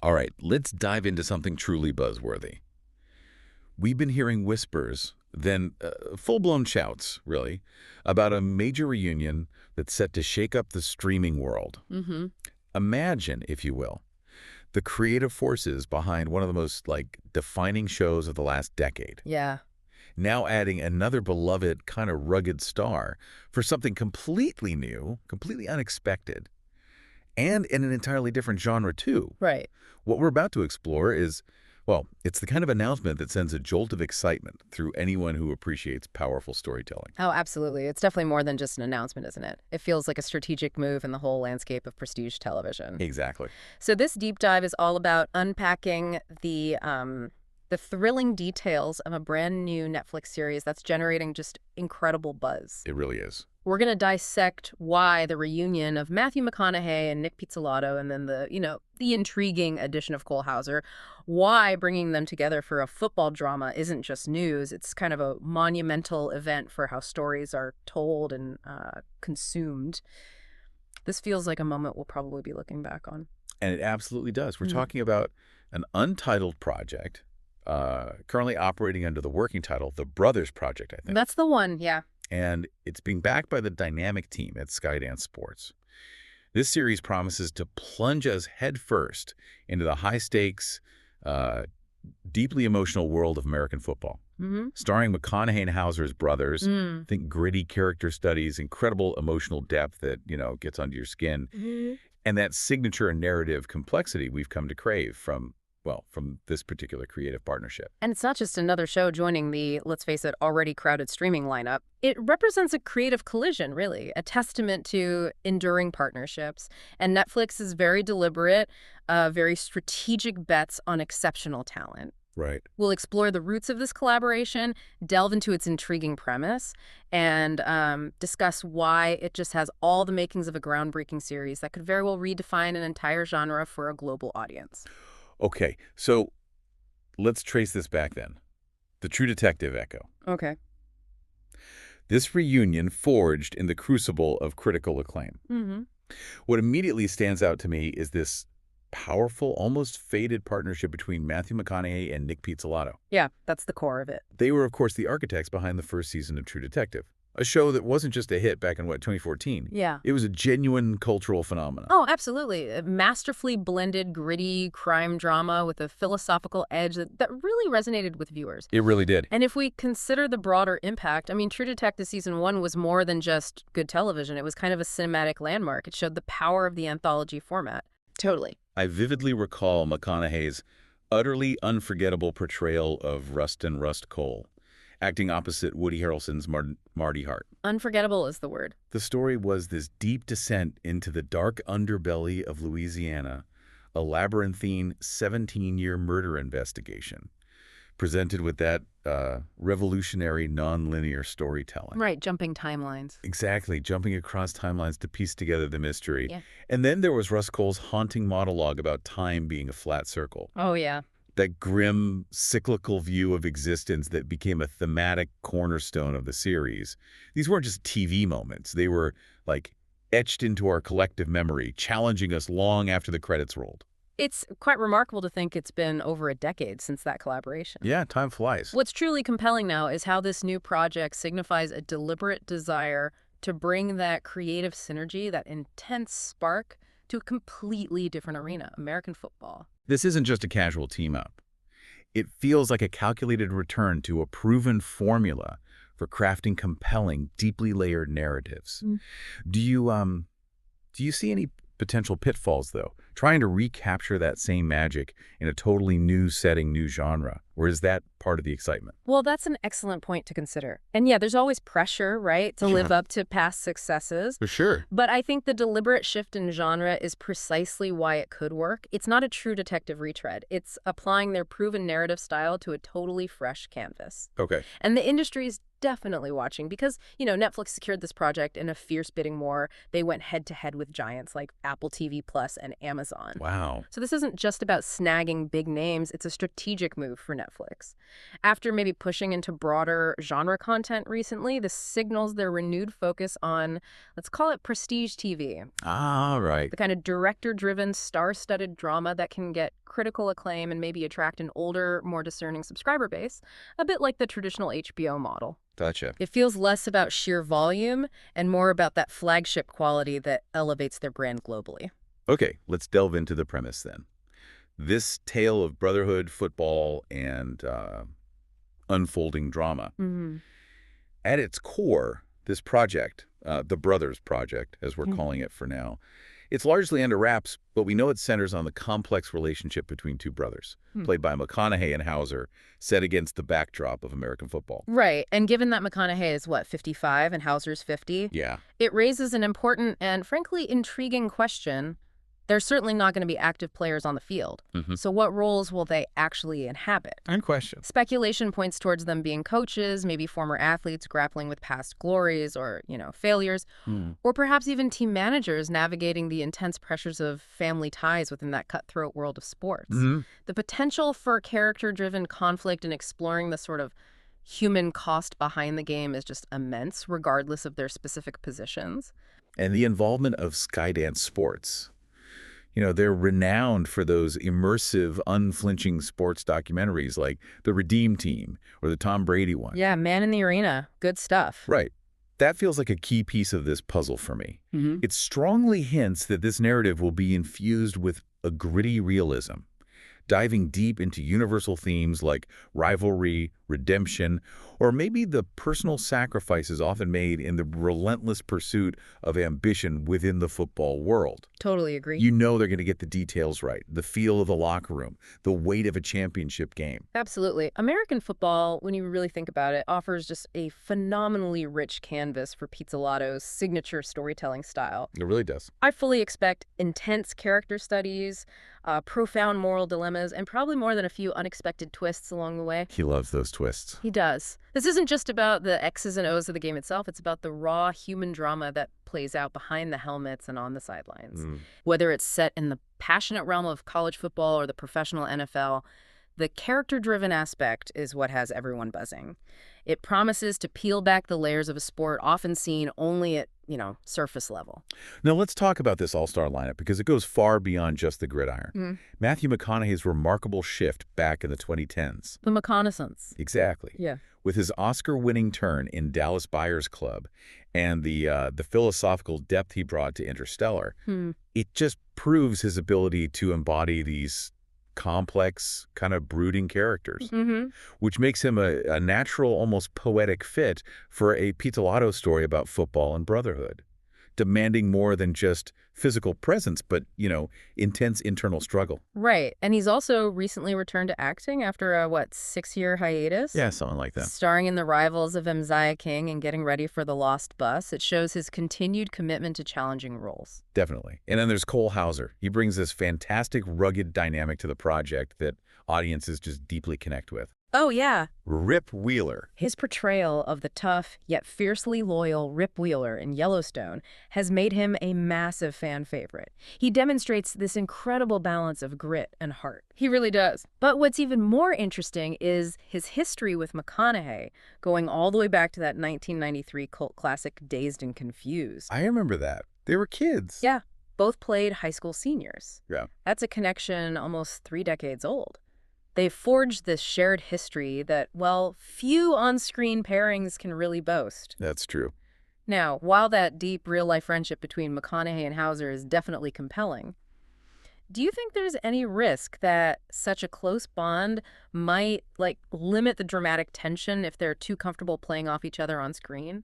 All right, let's dive into something truly buzzworthy. We've been hearing whispers, then full-blown shouts, really, about a major reunion that's set to shake up the streaming world. Mm-hmm. Imagine, if you will, the creative forces behind one of the most, defining shows of the last decade. Yeah. Now adding another beloved, kind of rugged star for something completely new, completely unexpected, and in an entirely different genre, too. Right. What we're about to explore is, well, it's the kind of announcement that sends a jolt of excitement through anyone who appreciates powerful storytelling. Oh, absolutely. It's definitely more than just an announcement, isn't it? It feels like a strategic move in the whole landscape of prestige television. Exactly. So this deep dive is all about unpacking the thrilling details of a brand new Netflix series that's generating just incredible buzz. It really is. We're going to dissect why the reunion of Matthew McConaughey and Nick Pizzolatto and then the intriguing addition of Cole Hauser, why bringing them together for a football drama isn't just news. It's kind of a monumental event for how stories are told and consumed. This feels like a moment we'll probably be looking back on. And it absolutely does. We're talking about an untitled project, currently operating under the working title, The Brothers Project, I think. That's the one, yeah. And it's being backed by the dynamic team at Skydance Sports. This series promises to plunge us headfirst into the high-stakes, deeply emotional world of American football. Mm-hmm. Starring McConaughey and Hauser's brothers, think gritty character studies, incredible emotional depth that, gets under your skin, and that signature narrative complexity we've come to crave from this particular creative partnership. And it's not just another show joining the, let's face it, already crowded streaming lineup. It represents a creative collision, really, a testament to enduring partnerships. And Netflix is very deliberate, very strategic bets on exceptional talent. Right. We'll explore the roots of this collaboration, delve into its intriguing premise, and discuss why it just has all the makings of a groundbreaking series that could very well redefine an entire genre for a global audience. Okay, so let's trace this back then. The True Detective echo. Okay. This reunion forged in the crucible of critical acclaim. Mm-hmm. What immediately stands out to me is this powerful, almost faded partnership between Matthew McConaughey and Nick Pizzolatto. Yeah, that's the core of it. They were, of course, the architects behind the first season of True Detective, a show that wasn't just a hit back in, 2014? Yeah. It was a genuine cultural phenomenon. Oh, absolutely. A masterfully blended, gritty crime drama with a philosophical edge that really resonated with viewers. It really did. And if we consider the broader impact, True Detective Season 1 was more than just good television. It was kind of a cinematic landmark. It showed the power of the anthology format. Totally. I vividly recall McConaughey's utterly unforgettable portrayal of Rustin Rust Cole, acting opposite Woody Harrelson's Marty Hart. Unforgettable is the word. The story was this deep descent into the dark underbelly of Louisiana, a labyrinthine 17-year murder investigation, presented with that revolutionary nonlinear storytelling. Right, jumping timelines. Exactly, jumping across timelines to piece together the mystery. Yeah. And then there was Rust Cole's haunting monologue about time being a flat circle. Oh, yeah. That grim, cyclical view of existence that became a thematic cornerstone of the series. These weren't just TV moments. They were, etched into our collective memory, challenging us long after the credits rolled. It's quite remarkable to think it's been over a decade since that collaboration. Yeah, time flies. What's truly compelling now is how this new project signifies a deliberate desire to bring that creative synergy, that intense spark, to a completely different arena, American football. This isn't just a casual team-up. It feels like a calculated return to a proven formula for crafting compelling, deeply layered narratives. Do you see any potential pitfalls, though, trying to recapture that same magic in a totally new setting, new genre? Or is that part of the excitement? Well, that's an excellent point to consider. And yeah, there's always pressure, right, to live up to past successes. For sure. But I think the deliberate shift in genre is precisely why it could work. It's not a True Detective retread. It's applying their proven narrative style to a totally fresh canvas. Okay. And the industry is definitely watching because, Netflix secured this project in a fierce bidding war. They went head-to-head with giants like Apple TV Plus and Amazon Amazon. Wow. So this isn't just about snagging big names, it's a strategic move for Netflix. After maybe pushing into broader genre content recently, this signals their renewed focus on, let's call it prestige TV. All right. The kind of director-driven, star-studded drama that can get critical acclaim and maybe attract an older, more discerning subscriber base, a bit like the traditional HBO model. Gotcha. It feels less about sheer volume and more about that flagship quality that elevates their brand globally. Okay, let's delve into the premise then. This tale of brotherhood, football, and unfolding drama. Mm-hmm. At its core, this project, the Brothers Project, as we're calling it for now, it's largely under wraps, but we know it centers on the complex relationship between two brothers, played by McConaughey and Hauser, set against the backdrop of American football. Right, and given that McConaughey is, 55 and Hauser's 50, Yeah. it raises an important and, frankly, intriguing question. There's certainly not going to be active players on the field. So what roles will they actually inhabit? And question. Speculation points towards them being coaches, maybe former athletes grappling with past glories or, failures, or perhaps even team managers navigating the intense pressures of family ties within that cutthroat world of sports. The potential for character-driven conflict and exploring the sort of human cost behind the game is just immense, regardless of their specific positions. And the involvement of Skydance Sports. They're renowned for those immersive, unflinching sports documentaries like The Redeem Team or the Tom Brady one. Yeah, Man in the Arena. Good stuff. Right. That feels like a key piece of this puzzle for me. It strongly hints that this narrative will be infused with a gritty realism, diving deep into universal themes like rivalry, redemption, or maybe the personal sacrifices often made in the relentless pursuit of ambition within the football world. Totally agree. They're going to get the details right, the feel of the locker room, the weight of a championship game. Absolutely. American football, when you really think about it, offers just a phenomenally rich canvas for Pizzolatto's signature storytelling style. It really does. I fully expect intense character studies, profound moral dilemmas, and probably more than a few unexpected twists along the way. He loves those twists. He does. This isn't just about the X's and O's of the game itself. It's about the raw human drama that plays out behind the helmets and on the sidelines. Whether it's set in the passionate realm of college football or the professional NFL, the character-driven aspect is what has everyone buzzing. It promises to peel back the layers of a sport often seen only at, surface level. Now, let's talk about this all-star lineup because it goes far beyond just the gridiron. Matthew McConaughey's remarkable shift back in the 2010s. The McConaissance. Exactly. Yeah. With his Oscar-winning turn in Dallas Buyers Club and the philosophical depth he brought to Interstellar, it just proves his ability to embody these complex, kind of brooding characters, which makes him a natural, almost poetic fit for a Pizzolatto story about football and brotherhood, demanding more than just physical presence, but, intense internal struggle. Right. And he's also recently returned to acting after a, 6-year hiatus? Yeah, something like that. Starring in The Rivals of Mziah King and getting ready for The Lost Bus. It shows his continued commitment to challenging roles. Definitely. And then there's Cole Hauser. He brings this fantastic, rugged dynamic to the project that audiences just deeply connect with. Oh, yeah. Rip Wheeler. His portrayal of the tough yet fiercely loyal Rip Wheeler in Yellowstone has made him a massive fan favorite. He demonstrates this incredible balance of grit and heart. He really does. But what's even more interesting is his history with McConaughey, going all the way back to that 1993 cult classic Dazed and Confused. I remember that. They were kids. Yeah, both played high school seniors. Yeah. That's a connection almost 3 decades old. They've forged this shared history that, few on-screen pairings can really boast. That's true. Now, while that deep real-life friendship between McConaughey and Hauser is definitely compelling, do you think there's any risk that such a close bond might, limit the dramatic tension if they're too comfortable playing off each other on screen?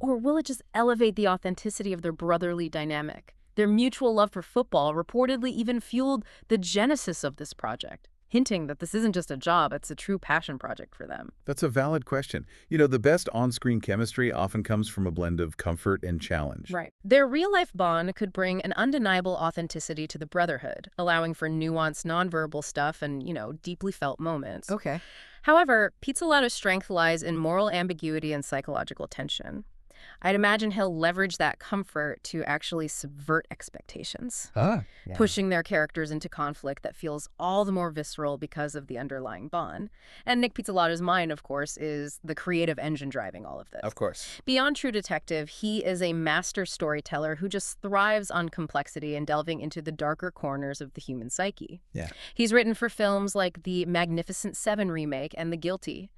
Or will it just elevate the authenticity of their brotherly dynamic? Their mutual love for football reportedly even fueled the genesis of this project, hinting that this isn't just a job, it's a true passion project for them. That's a valid question. The best on-screen chemistry often comes from a blend of comfort and challenge. Right. Their real-life bond could bring an undeniable authenticity to the brotherhood, allowing for nuanced nonverbal stuff and, deeply felt moments. Okay. However, Pizzolatto's strength lies in moral ambiguity and psychological tension. I'd imagine he'll leverage that comfort to actually subvert expectations, Ah, yeah. pushing their characters into conflict that feels all the more visceral because of the underlying bond. And Nick Pizzolatto's mind, of course, is the creative engine driving all of this. Of course. Beyond True Detective, he is a master storyteller who just thrives on complexity and delving into the darker corners of the human psyche. Yeah. He's written for films like the Magnificent Seven remake and The Guilty.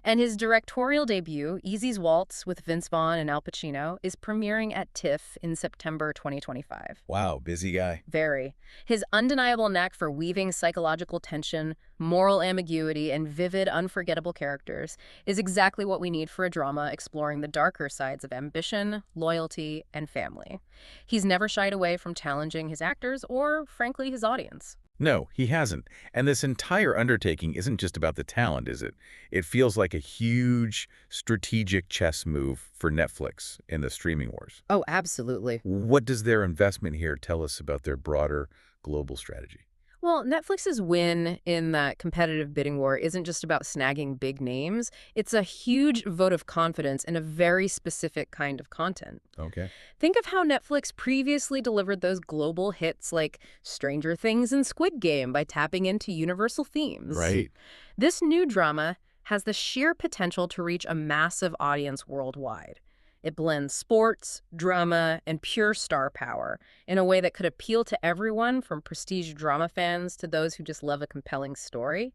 And his directorial debut, Easy's Waltz with Vince Vaughn and Al Pacino, is premiering at TIFF in September 2025. Wow, busy guy. Very. His undeniable knack for weaving psychological tension, moral ambiguity, and vivid, unforgettable characters is exactly what we need for a drama exploring the darker sides of ambition, loyalty, and family. He's never shied away from challenging his actors or, frankly, his audience. No, he hasn't. And this entire undertaking isn't just about the talent, is it? It feels like a huge strategic chess move for Netflix in the streaming wars. Oh, absolutely. What does their investment here tell us about their broader global strategy? Well, Netflix's win in that competitive bidding war isn't just about snagging big names. It's a huge vote of confidence in a very specific kind of content. Okay. Think of how Netflix previously delivered those global hits like Stranger Things and Squid Game by tapping into universal themes. Right. This new drama has the sheer potential to reach a massive audience worldwide. It blends sports, drama, and pure star power in a way that could appeal to everyone from prestige drama fans to those who just love a compelling story.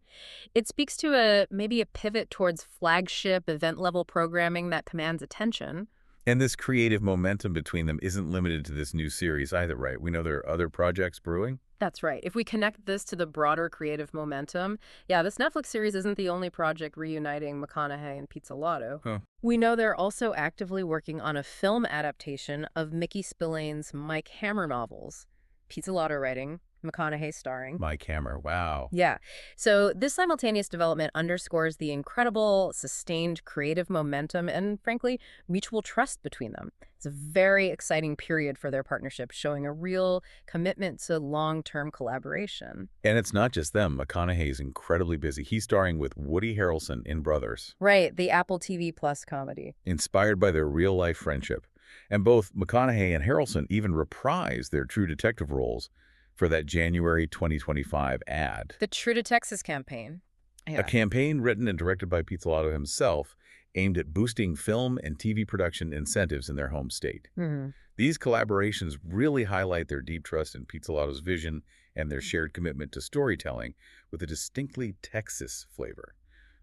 It speaks to maybe a pivot towards flagship event-level programming that commands attention. And this creative momentum between them isn't limited to this new series either, right? We know there are other projects brewing. That's right. If we connect this to the broader creative momentum, yeah, this Netflix series isn't the only project reuniting McConaughey and Pizzolatto. Huh. We know they're also actively working on a film adaptation of Mickey Spillane's Mike Hammer novels. Pizzolatto writing, McConaughey starring. Mike Hammer, wow. Yeah. So this simultaneous development underscores the incredible, sustained creative momentum and, frankly, mutual trust between them. It's a very exciting period for their partnership, showing a real commitment to long-term collaboration. And it's not just them. McConaughey's incredibly busy. He's starring with Woody Harrelson in Brothers. Right, the Apple TV Plus comedy. Inspired by their real-life friendship. And both McConaughey and Harrelson even reprised their True Detective roles for that January 2025 ad. The True to Texas campaign. Yeah. A campaign written and directed by Pizzolatto himself aimed at boosting film and TV production incentives in their home state. Mm-hmm. These collaborations really highlight their deep trust in Pizzolatto's vision and their shared commitment to storytelling with a distinctly Texas flavor,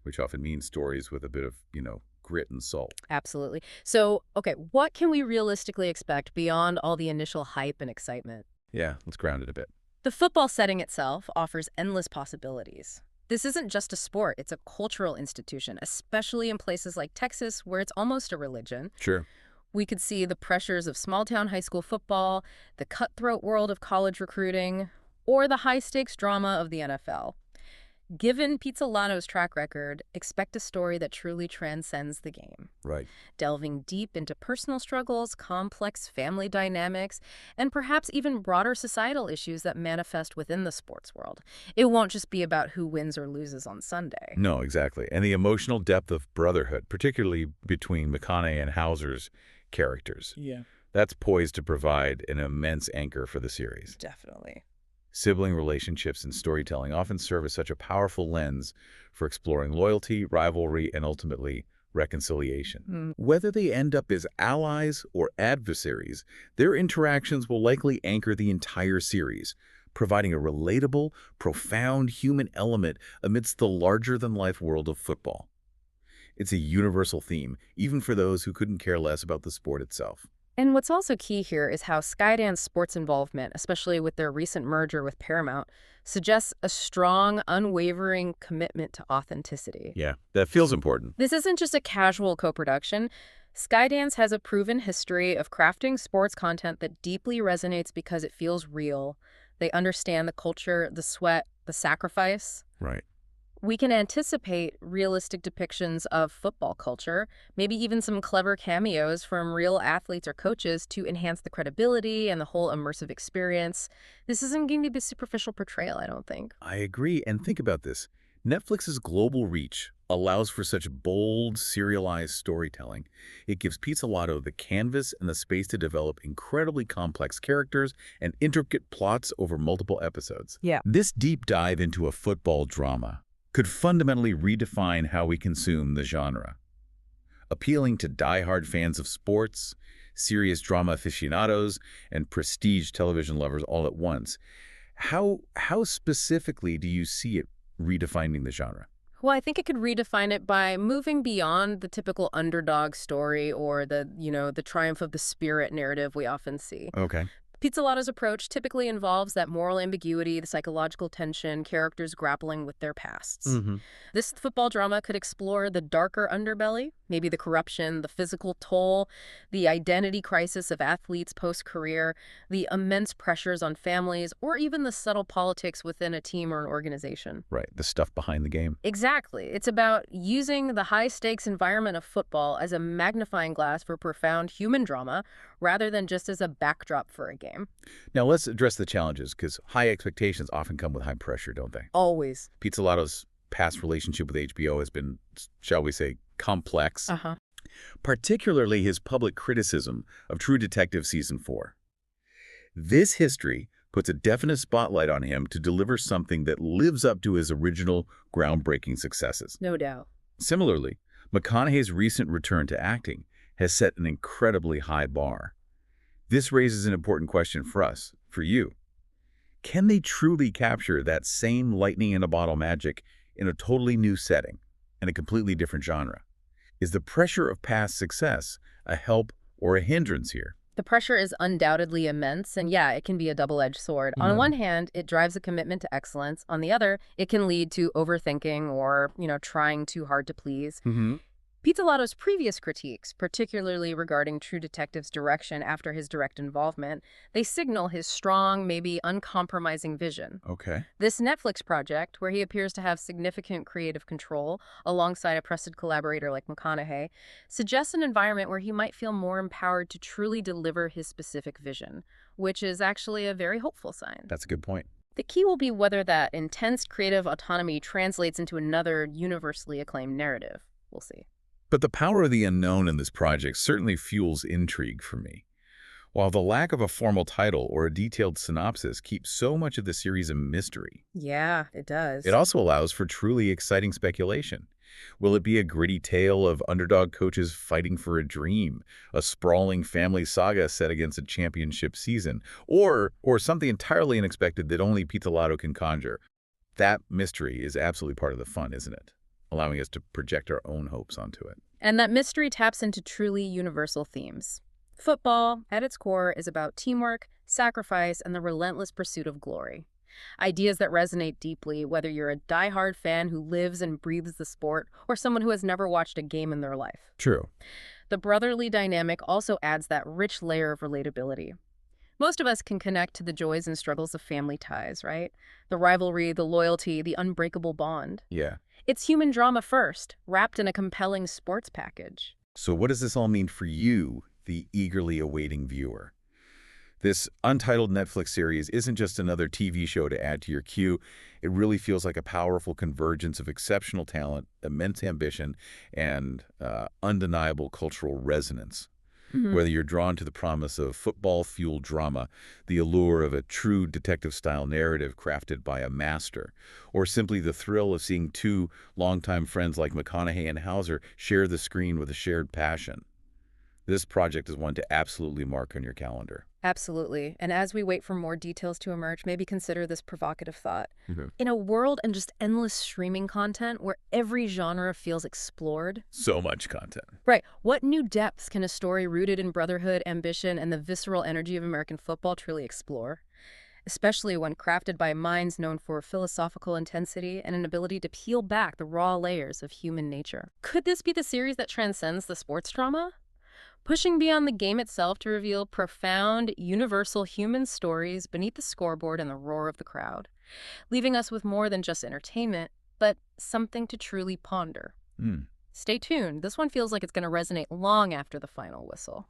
which often means stories with a bit of, grit and salt. Absolutely. So, okay, what can we realistically expect beyond all the initial hype and excitement? Yeah, let's ground it a bit. The football setting itself offers endless possibilities. This isn't just a sport, it's a cultural institution, especially in places like Texas, where it's almost a religion. Sure. We could see the pressures of small-town high school football, the cutthroat world of college recruiting, or the high-stakes drama of the NFL. Given Pizzolatto's track record, expect a story that truly transcends the game. Right. Delving deep into personal struggles, complex family dynamics, and perhaps even broader societal issues that manifest within the sports world. It won't just be about who wins or loses on Sunday. No, exactly. And the emotional depth of brotherhood, particularly between McConaughey and Hauser's characters. Yeah. That's poised to provide an immense anchor for the series. Definitely. Sibling relationships and storytelling often serve as such a powerful lens for exploring loyalty, rivalry, and ultimately reconciliation. Whether they end up as allies or adversaries, their interactions will likely anchor the entire series, providing a relatable, profound human element amidst the larger-than-life world of football. It's a universal theme, even for those who couldn't care less about the sport itself. And what's also key here is how Skydance Sports' involvement, especially with their recent merger with Paramount, suggests a strong, unwavering commitment to authenticity. Yeah, that feels important. This isn't just a casual co-production. Skydance has a proven history of crafting sports content that deeply resonates because it feels real. They understand the culture, the sweat, the sacrifice. Right. We can anticipate realistic depictions of football culture, maybe even some clever cameos from real athletes or coaches to enhance the credibility and the whole immersive experience. This isn't going to be a superficial portrayal, I don't think. I agree. And think about this. Netflix's global reach, allows for such bold, serialized storytelling. It gives Pizzolatto the canvas and the space to develop incredibly complex characters and intricate plots over multiple episodes. Yeah. This deep dive into a football drama could fundamentally redefine how we consume the genre, appealing to die-hard fans of sports, serious drama aficionados, and prestige television lovers all at once. How specifically do you see it redefining the genre? Well, I think it could redefine it by moving beyond the typical underdog story or the triumph of the spirit narrative we often see. Okay. Pizzolatto's approach typically involves that moral ambiguity, the psychological tension, characters grappling with their pasts. Mm-hmm. This football drama could explore the darker underbelly, maybe the corruption, the physical toll, the identity crisis of athletes post-career, the immense pressures on families, or even the subtle politics within a team or an organization. Right, the stuff behind the game. Exactly. It's about using the high-stakes environment of football as a magnifying glass for profound human drama, rather than just as a backdrop for a game. Now let's address the challenges, because high expectations often come with high pressure, don't they? Always. Pizzolatto's past relationship with HBO has been, shall we say, complex, particularly his public criticism of True Detective Season 4. This history puts a definite spotlight on him to deliver something that lives up to his original groundbreaking successes. No doubt. Similarly, McConaughey's recent return to acting has set an incredibly high bar. This raises an important question for us, for you. Can they truly capture that same lightning-in-a-bottle magic in a totally new setting and a completely different genre? Is the pressure of past success a help or a hindrance here? The pressure is undoubtedly immense, and yeah, it can be a double-edged sword. On one hand, it drives a commitment to excellence. On the other, it can lead to overthinking or, trying too hard to please. Pizzolatto's previous critiques, particularly regarding True Detective's direction after his direct involvement, they signal his strong, maybe uncompromising vision. Okay. This Netflix project, where he appears to have significant creative control alongside a trusted collaborator like McConaughey, suggests an environment where he might feel more empowered to truly deliver his specific vision, which is actually a very hopeful sign. That's a good point. The key will be whether that intense creative autonomy translates into another universally acclaimed narrative. We'll see. But the power of the unknown in this project certainly fuels intrigue for me. While the lack of a formal title or a detailed synopsis keeps so much of the series a mystery, Yeah, it does. it also allows for truly exciting speculation. Will it be a gritty tale of underdog coaches fighting for a dream, a sprawling family saga set against a championship season, or something entirely unexpected that only Pizzolatto can conjure? That mystery is absolutely part of the fun, isn't it? Allowing us to project our own hopes onto it. And that mystery taps into truly universal themes. Football, at its core, is about teamwork, sacrifice, and the relentless pursuit of glory. Ideas that resonate deeply, whether you're a diehard fan who lives and breathes the sport or someone who has never watched a game in their life. True. The brotherly dynamic also adds that rich layer of relatability. Most of us can connect to the joys and struggles of family ties, right? The rivalry, the loyalty, the unbreakable bond. Yeah. It's human drama first, wrapped in a compelling sports package. So what does this all mean for you, the eagerly awaiting viewer? This untitled Netflix series isn't just another TV show to add to your queue. It really feels like a powerful convergence of exceptional talent, immense ambition, and undeniable cultural resonance. Whether you're drawn to the promise of football-fueled drama, the allure of a true detective-style narrative crafted by a master, or simply the thrill of seeing two longtime friends like McConaughey and Hauser share the screen with a shared passion, this project is one to absolutely mark on your calendar. Absolutely. And as we wait for more details to emerge, maybe consider this provocative thought. In a world and just endless streaming content where every genre feels explored. So much content. Right. What new depths can a story rooted in brotherhood, ambition, and the visceral energy of American football truly explore? Especially when crafted by minds known for philosophical intensity and an ability to peel back the raw layers of human nature. Could this be the series that transcends the sports drama? Pushing beyond the game itself to reveal profound, universal human stories beneath the scoreboard and the roar of the crowd, leaving us with more than just entertainment, but something to truly ponder. Stay tuned. This one feels like it's going to resonate long after the final whistle.